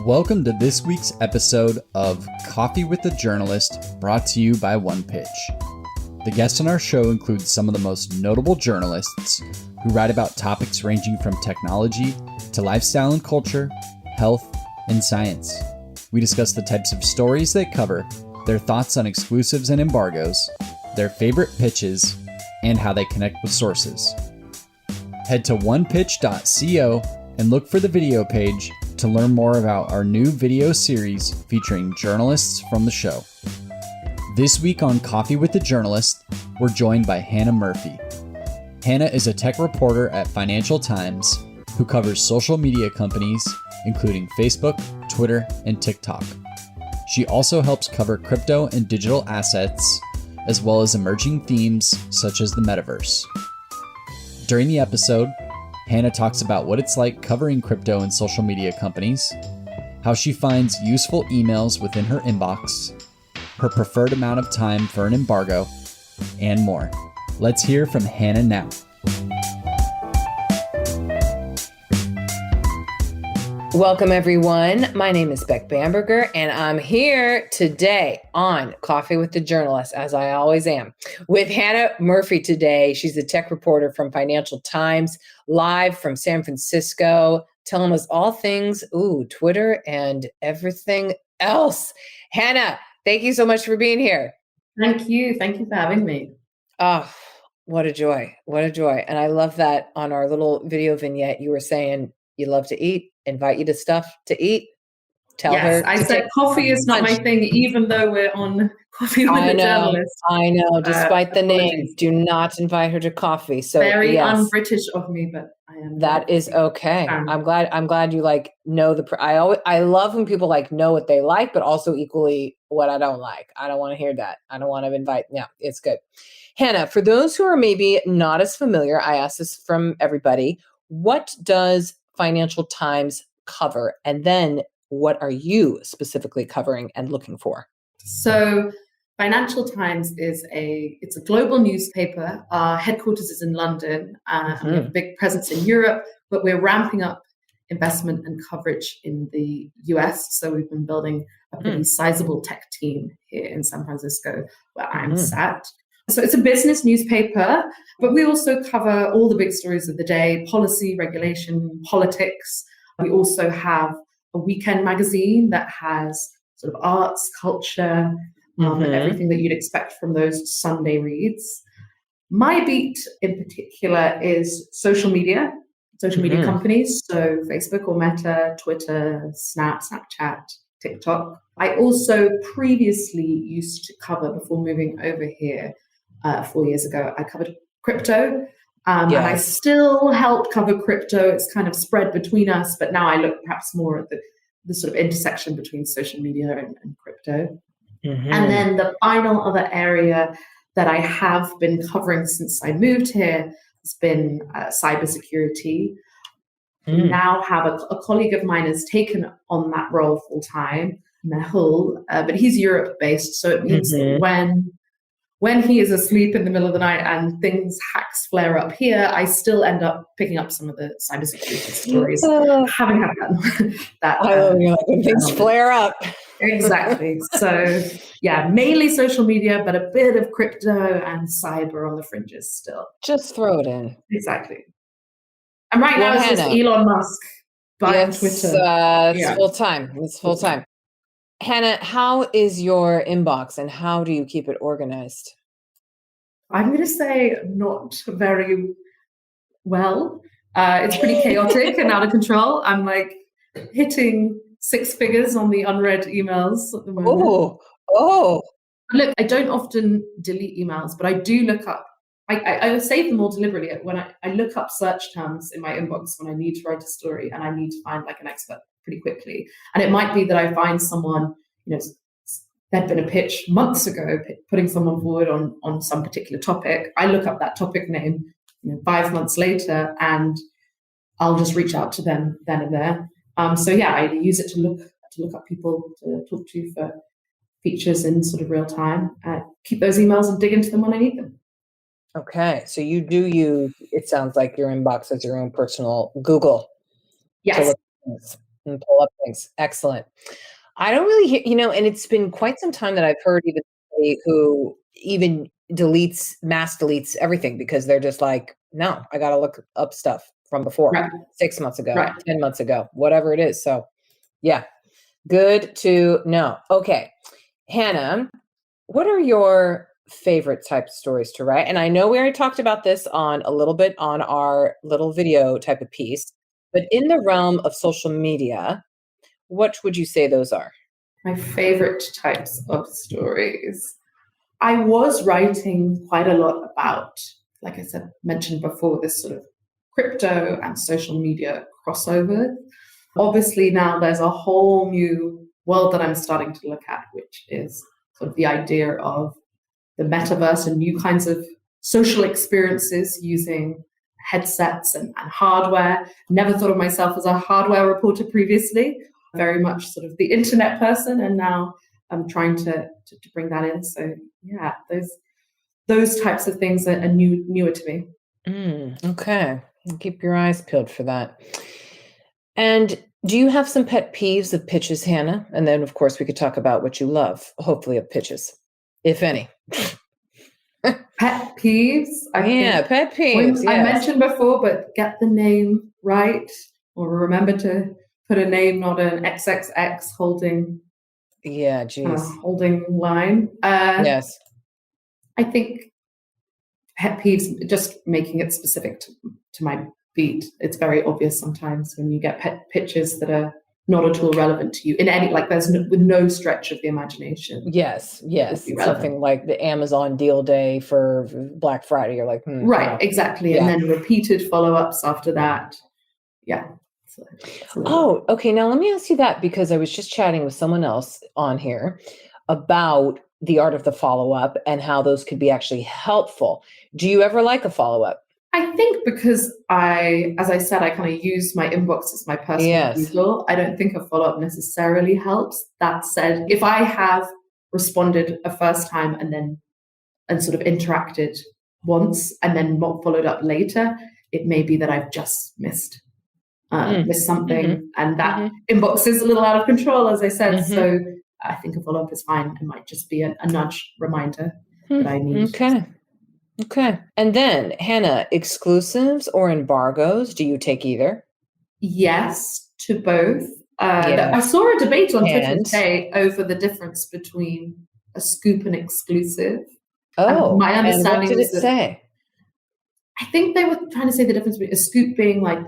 Welcome to this week's episode of Coffee with the Journalist, brought to you by One Pitch. The guests on our show include some of the most notable journalists who write about topics ranging from technology to lifestyle and culture, health, and science. We discuss the types of stories they cover, their thoughts on exclusives and embargoes, their favorite pitches, and how they connect with sources. Head to onepitch.co and look for the video page to learn more about our new video series featuring journalists from the show. This week on Coffee with the Journalist, we're joined by Hannah Murphy. Hannah is a tech reporter at Financial Times who covers social media companies, including Facebook, Twitter, and TikTok. She also helps cover crypto and digital assets, as well as emerging themes such as the Metaverse. During the episode, Hannah talks about what it's like covering crypto and social media companies, how she finds useful emails within her inbox, her preferred amount of time for an embargo, and more. Let's hear from Hannah now. Welcome, everyone. My name is Beck Bamberger, and I'm here today on Coffee with the Journalist, as I always am, with Hannah Murphy today. She's a tech reporter from Financial Times, live from San Francisco, telling us all things, Twitter and everything else. Hannah, thank you so much for being here. Thank you. Thank you for having me. Oh, what a joy. What a joy. And I love that on our little video vignette, you were saying you love to eat. Invite you to stuff to eat. Tell her. I said coffee is not my thing, even though we're on Coffee with the Journalist. I know. Despite the name, do not invite her to coffee. So very un-British of me, but I am. That is okay. I'm glad you know the. I love when people know what they like, but also equally what I don't like. I don't want to hear that. I don't want to invite. Yeah, it's good. Hannah, for those who are maybe not as familiar, I ask this from everybody. What does Financial Times cover? And then what are you specifically covering and looking for? So Financial Times is a global newspaper. Our headquarters is in London. And we have a big presence in Europe, but we're ramping up investment and coverage in the US. So we've been building a pretty sizable tech team here in San Francisco, where I'm sat. So it's a business newspaper, but we also cover all the big stories of the day: policy, regulation, politics. We also have a weekend magazine that has sort of arts, culture, and everything that you'd expect from those Sunday reads. My beat in particular is social media companies. So Facebook or Meta, Twitter, Snapchat, TikTok. I also previously used to cover, before moving over here 4 years ago, I covered crypto. And I still help cover crypto. It's kind of spread between us, but now I look perhaps more at the sort of intersection between social media and crypto. And then the final other area that I have been covering since I moved here has been cybersecurity. We now have a colleague of mine has taken on that role full time, Mehul, but he's Europe based. So it means that when he is asleep in the middle of the night and hacks flare up here, I still end up picking up some of the cybersecurity stories. Having had that when things flare up. Exactly. So yeah, mainly social media, but a bit of crypto and cyber on the fringes still. Just throw it in. Exactly. And right now it's just Elon Musk buying Twitter. It's full time. It's full time. Hannah, how is your inbox and how do you keep it organized? I'm going to say not very well. It's pretty chaotic and out of control. I'm hitting 6 figures on the unread emails at the moment. Oh. Look, I don't often delete emails, but I do look up. I save them all deliberately when I look up search terms in my inbox when I need to write a story and I need to find an expert pretty quickly. And it might be that I find someone, there'd been a pitch months ago, putting someone forward on some particular topic. I look up that topic name, 5 months later, and I'll just reach out to them then and there. I use it to look up people to talk to for features in sort of real time. Keep those emails and dig into them when I need them. Okay, so you do use, it sounds like your inbox as your own personal Google. Yes. And pull up things. Excellent. I don't really hear, and it's been quite some time that I've heard even somebody who even mass deletes everything because they're just like, no, I got to look up stuff from before, Right. 6 months ago, Right. 10 months ago, whatever it is. So yeah, good to know. Okay. Hannah, what are your favorite type of stories to write? And I know we already talked about this a little bit on our little video type of piece, but in the realm of social media, what would you say those are? My favorite types of stories. I was writing quite a lot about, like I said, mentioned before, this sort of crypto and social media crossover. Obviously, now there's a whole new world that I'm starting to look at, which is sort of the idea of the metaverse and new kinds of social experiences using headsets and hardware. Never thought of myself as a hardware reporter previously, very much sort of the internet person, and now I'm trying to bring that in. So yeah, those types of things are newer to me. Okay. Keep your eyes peeled for that. And do you have some pet peeves of pitches, Hannah? And then, of course, we could talk about what you love, hopefully, of pitches, if any. Pet peeves? Pet peeves. Yes. I mentioned before, but get the name right, or remember to put a name, not an XXX holding. Yeah, geez. Holding line. Yes. I think pet peeves, just making it specific to my beat. It's very obvious sometimes when you get pictures that are not at all relevant to you in any, like with no stretch of the imagination. Yes. Something like the Amazon deal day for Black Friday. You're like, right, exactly. Yeah. And then repeated follow-ups after that. Yeah. Oh, okay. Now let me ask you that, because I was just chatting with someone else on here about the art of the follow-up and how those could be actually helpful. Do you ever like a follow-up? I think because as I said, I kind of use my inbox as my personal Google. I don't think a follow-up necessarily helps. That said, if I have responded a first time and sort of interacted once and then not followed up later, it may be that I've just missed something, and that inbox is a little out of control, as I said. So I think a follow-up is fine. It might just be a nudge reminder that I need. Okay. And then, Hannah, exclusives or embargoes? Do you take either? Yes, to both. I saw a debate on Twitter today over the difference between a scoop and exclusive. Oh, my understanding and what did it say? I think they were trying to say the difference between a scoop being like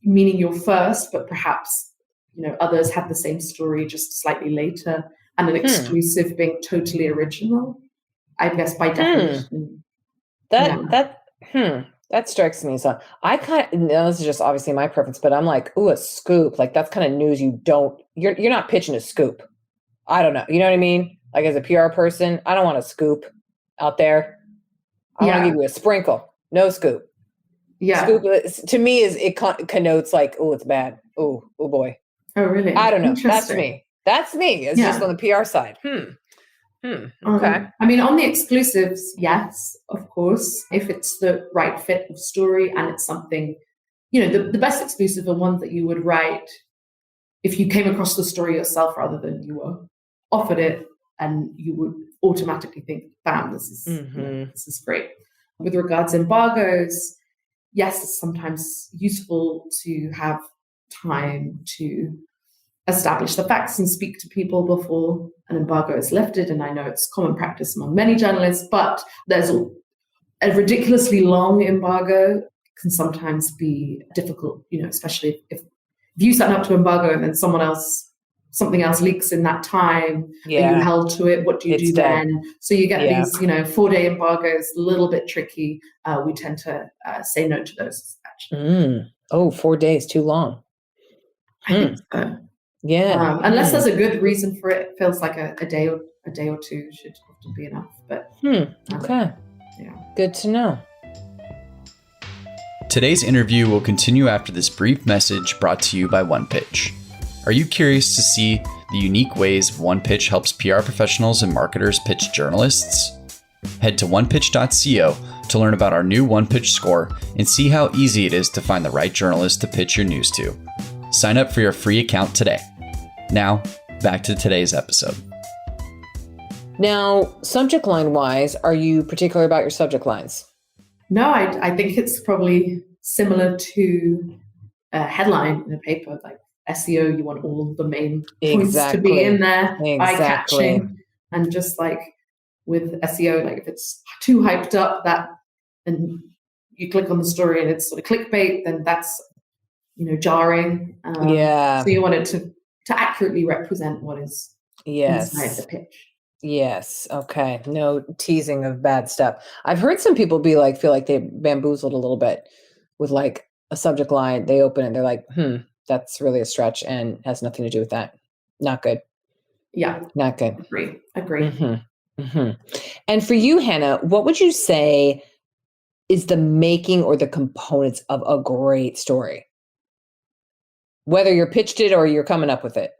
meaning you're first, but perhaps others had the same story just slightly later, and an exclusive being totally original. I guess by definition. That strikes me. So I this is just obviously my preference, but I'm like, ooh, a scoop. Like that's kind of news you're not pitching a scoop. I don't know. You know what I mean? Like as a PR person, I don't want a scoop out there. I want to give you a sprinkle. No scoop. Yeah. Scoop to me it connotes like, oh, it's bad. Oh boy. Oh, really? I don't know. That's me. It's just on the PR side. Okay. I mean, on the exclusives, yes, of course, if it's the right fit of story and it's something, the best exclusive are ones that you would write if you came across the story yourself rather than you were offered it and you would automatically think, bam, this is great. With regards to embargoes, yes, it's sometimes useful to have time to establish the facts and speak to people before an embargo is lifted. And I know it's common practice among many journalists, but there's a ridiculously long embargo can sometimes be difficult, especially if you sign up to embargo and then something else leaks in that time, are you held to it? What do you do then? So you get these, 4-day embargoes, a little bit tricky. We tend to say no to those. Actually. 4 days, too long. I think so. Yeah. Unless there's a good reason for it, it feels like a day or two should often be enough. But okay. Good to know. Today's interview will continue after this brief message brought to you by OnePitch. Are you curious to see the unique ways OnePitch helps PR professionals and marketers pitch journalists? Head to onepitch.co to learn about our new OnePitch score and see how easy it is to find the right journalist to pitch your news to. Sign up for your free account today. Now, back to today's episode. Now, subject line wise, are you particular about your subject lines? No, I think it's probably similar to a headline in a paper, like SEO. You want all the main points to be in there, eye-catching, and just like with SEO, like if it's too hyped up that, and you click on the story and it's sort of clickbait, then that's jarring. So you want it to accurately represent what is inside the pitch. Yes. Okay. No teasing of bad stuff. I've heard some people feel like they bamboozled a little bit with like a subject line. They open it and they're like, that's really a stretch and has nothing to do with that. Not good. Yeah. Not good. Agree. Mm-hmm. Mm-hmm. And for you, Hannah, what would you say is the making or the components of a great story? Whether you're pitched it or you're coming up with it.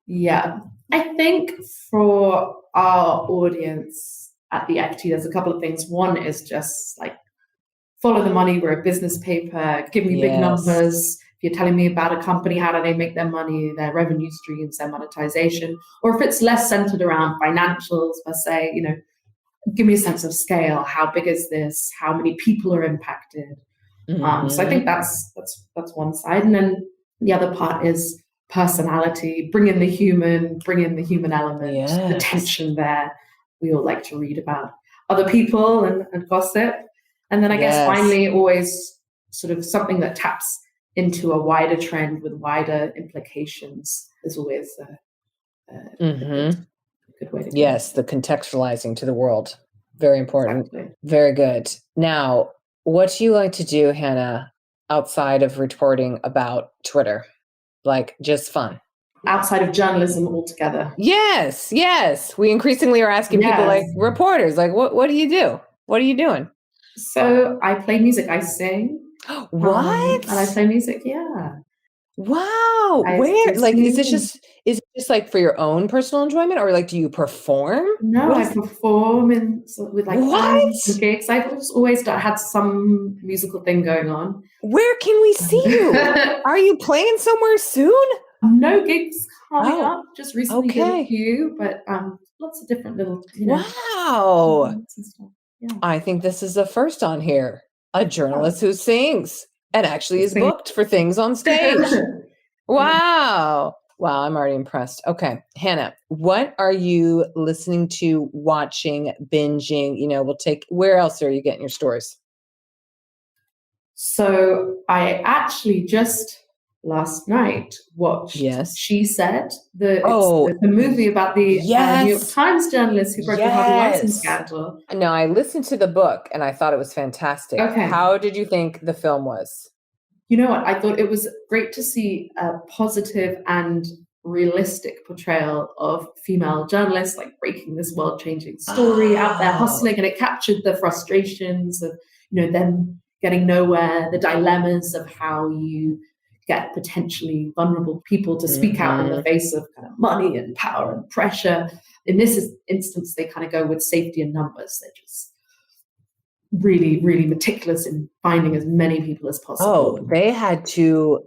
Yeah. I think for our audience at the FT, there's a couple of things. One is just like follow the money. We're a business paper. Give me big numbers. If you're telling me about a company, how do they make their money, their revenue streams, their monetization? Or if it's less centered around financials, per se, give me a sense of scale. How big is this? How many people are impacted? Mm-hmm. So I think that's one side. And then the other part is personality, bring in the human element, the tension there. We all like to read about other people and gossip. And then I guess finally always sort of something that taps into a wider trend with wider implications is always a good way to go. Yes, the contextualizing to the world. Very important. Exactly. Very good. Now, what do you like to do, Hannah, outside of reporting about Twitter? Like just fun. Outside of journalism altogether. Yes. We increasingly are asking people like reporters, like, what do you do? What are you doing? So I play music. I sing. What? And I play music. Yeah. Wow. Where? Like, is it just like for your own personal enjoyment, or like do you perform? No, I perform with like bands and gigs. I've always had some musical thing going on. Where can we see you? Are you playing somewhere soon? No gigs coming up. Just recently did a few, but lots of different little. Wow. Yeah. I think this is the first on here. A journalist who sings and actually is booked for things on stage. Wow. Wow, I'm already impressed. Okay, Hannah, what are you listening to, watching, binging? Where else are you getting your stories? So I actually just last night watched She Said, the movie about the New York Times journalist who broke the Harvey Weinstein scandal. No, I listened to the book and I thought it was fantastic. Okay. How did you think the film was? You know what? I thought it was great to see a positive and realistic portrayal of female journalists, like breaking this world-changing story out there, hustling, and it captured the frustrations of, them getting nowhere, the dilemmas of how you get potentially vulnerable people to speak out in the face of kind of money and power and pressure. In this instance, they kind of go with safety and numbers. They're just really, really meticulous in finding as many people as possible. Oh, they had to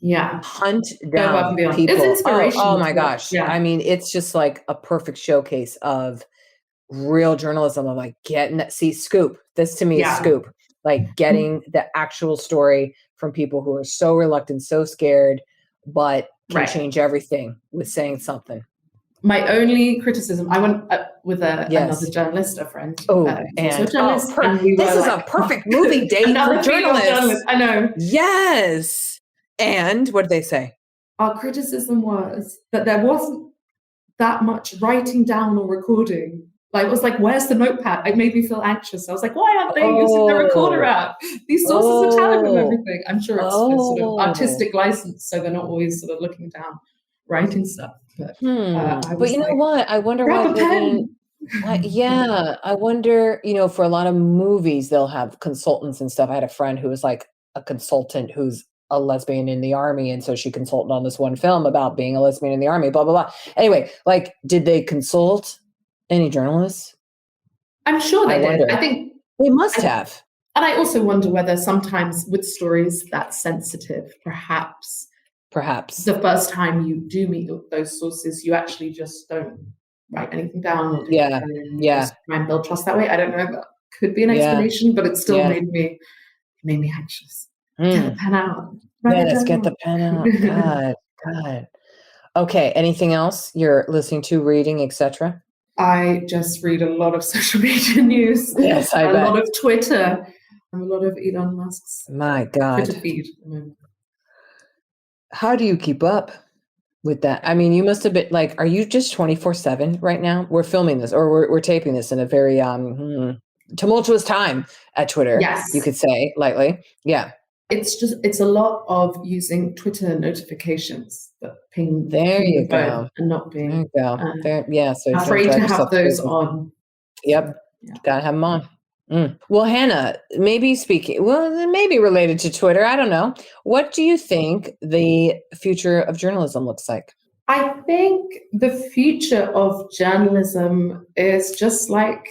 hunt down people. It's inspirational. Oh my gosh. Yeah. I mean, it's just like a perfect showcase of real journalism. I'm like, Scoop. This to me is Scoop. Like getting the actual story from people who are so reluctant, so scared, but can change everything with saying something. My only criticism, I went with another journalist, a friend. This is a perfect movie date for journalists. I know. Yes. And what did they say? Our criticism was that there wasn't that much writing down or recording. Like, it was like, where's the notepad? It made me feel anxious. I was like, why aren't they using the recorder app? These sources are telling them everything. I'm sure it's sort of artistic license, so they're not always sort of looking down writing stuff. But, but you know what? I wonder why they didn't. I wonder, for a lot of movies, they'll have consultants and stuff. I had a friend who was like a consultant who's a lesbian in the army. And so she consulted on this one film about being a lesbian in the army, blah, blah, blah. Anyway, like, did they consult any journalists? I'm sure they did. I think they must have. And I also wonder whether sometimes with stories that sensitive, perhaps perhaps. The first time you do meet those sources, you actually just don't write anything down or just try and build trust that way. I don't know. That could be an explanation, but it still made me anxious. Get the pen out. Yes, get the pen out. God. Okay. Anything else you're listening to, reading, etc.? I just read a lot of social media news. Yes, I bet. A lot of Twitter. A lot of Elon Musk's Twitter feed. How do you keep up with that? I mean, you must have been like, are you just 24/7 right now? We're filming this, or we're taping this in a very tumultuous time at Twitter. Yes. You could say lightly. Yeah. It's a lot of using Twitter notifications that ping. There you go. And not being so afraid to have those on. Yep. Yeah. Gotta have them on. Well, Hannah, maybe related to Twitter. I don't know. What do you think the future of journalism looks like? I think the future of journalism is just like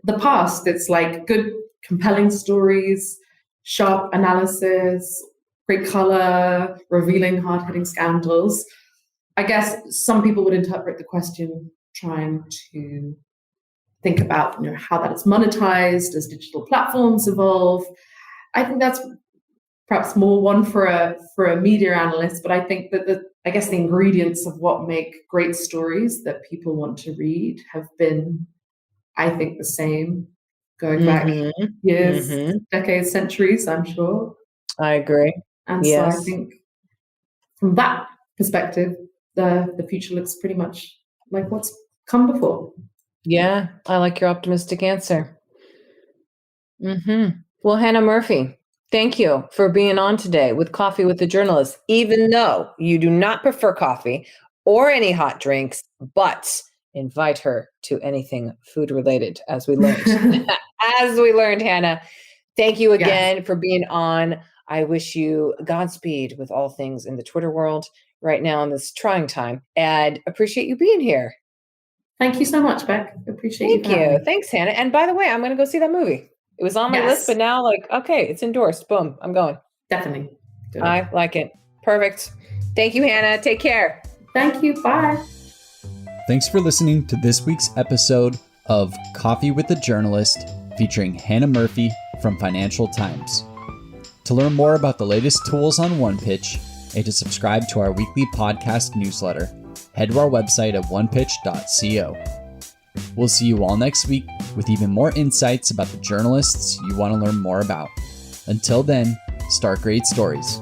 the past. It's like good, compelling stories, sharp analysis, great color, revealing hard-hitting scandals. I guess some people would interpret the question trying to think about how that is monetized as digital platforms evolve. I think that's perhaps more one for a media analyst, but I think that the ingredients of what make great stories that people want to read have been, I think, the same going back years, decades, centuries, I'm sure. I agree. And so I think from that perspective, the future looks pretty much like what's come before. Yeah, I like your optimistic answer. Well, Hannah Murphy, thank you for being on today with Coffee with the Journalist, even though you do not prefer coffee or any hot drinks, but invite her to anything food related, as we learned. Hannah. Thank you again for being on. I wish you Godspeed with all things in the Twitter world right now in this trying time, and appreciate you being here. Thank you so much, Beck. Appreciate Thank you. Thanks, Hannah. And by the way, I'm going to go see that movie. It was on my list, but now okay, it's endorsed. Boom, I'm going. Definitely. I like it. Perfect. Thank you, Hannah. Take care. Thank you. Bye. Thanks for listening to this week's episode of Coffee with the Journalist featuring Hannah Murphy from Financial Times. To learn more about the latest tools on OnePitch and to subscribe to our weekly podcast newsletter, head to our website at onepitch.co. We'll see you all next week with even more insights about the journalists you want to learn more about. Until then, start great stories.